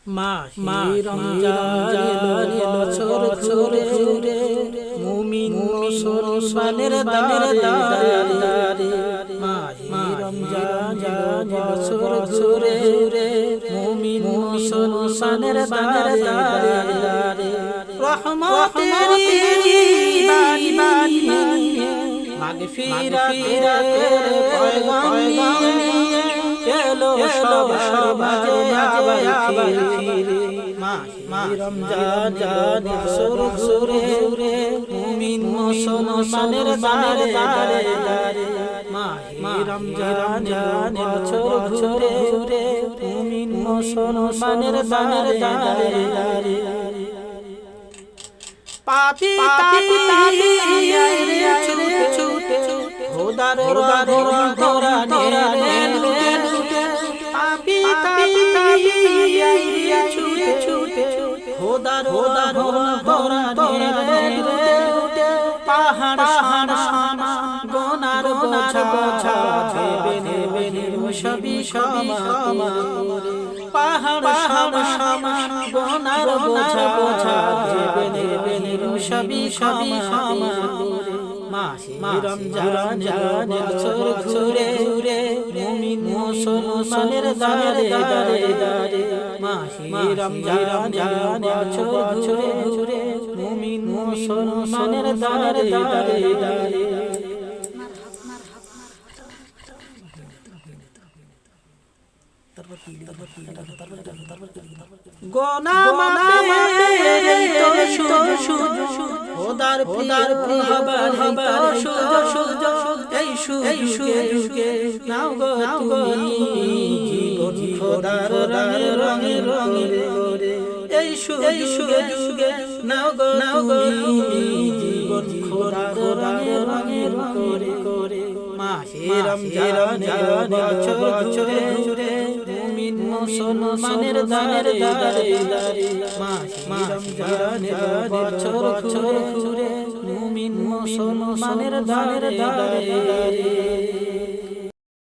মাহে রমজান বছর ঘুরে ঘুরে মুমিন মুসলমানের দারে মাহে রমজান বছর ঘুরে ঘুরে মুমিন মুসলমানের দারে রহমতের বাণী মাগফিরাতের পয়গাম নিয়ে এলো সবার মাঝে আবার ফিরে মাহে রমজান বছর ঘুরে ঘুরে মুমিন মুসলমানের দারে মাহে রমজান বছর ঘুরে ঘুরে মুমিন মুসলমানের দারে পাপি তাপি ছুটে খোদার তোরা পাপি তাপি ছুটে খোদার তোরা পাহাড় শানা গোনার বোঝা নেবে সবই ক্ষমা পাহাড় শানা গোনার বোঝা নেবে সবই ক্ষমা মাহে রমজান বছর ঘুরে ঘুরে মুমিন মুসলমানের দারে মাহে রমজান বছর ঘুরে ঘুরে মুমিন মুসলমানের দারে গোনা মাফের তো সুযোগ খোদার হবার সুযোগ এই সুযোগে নাও গো তুমি জীবন খোদার রঙে করে এই সুযোগে নাও গো তুমি জীবন খোদার রঙে করে মাহে রমজান বছর ঘুরে মুমিন মুসলমানের দারে মাহে রমজান বছর ঘুরে ঘুরে মুমিন মুসলমানের দারে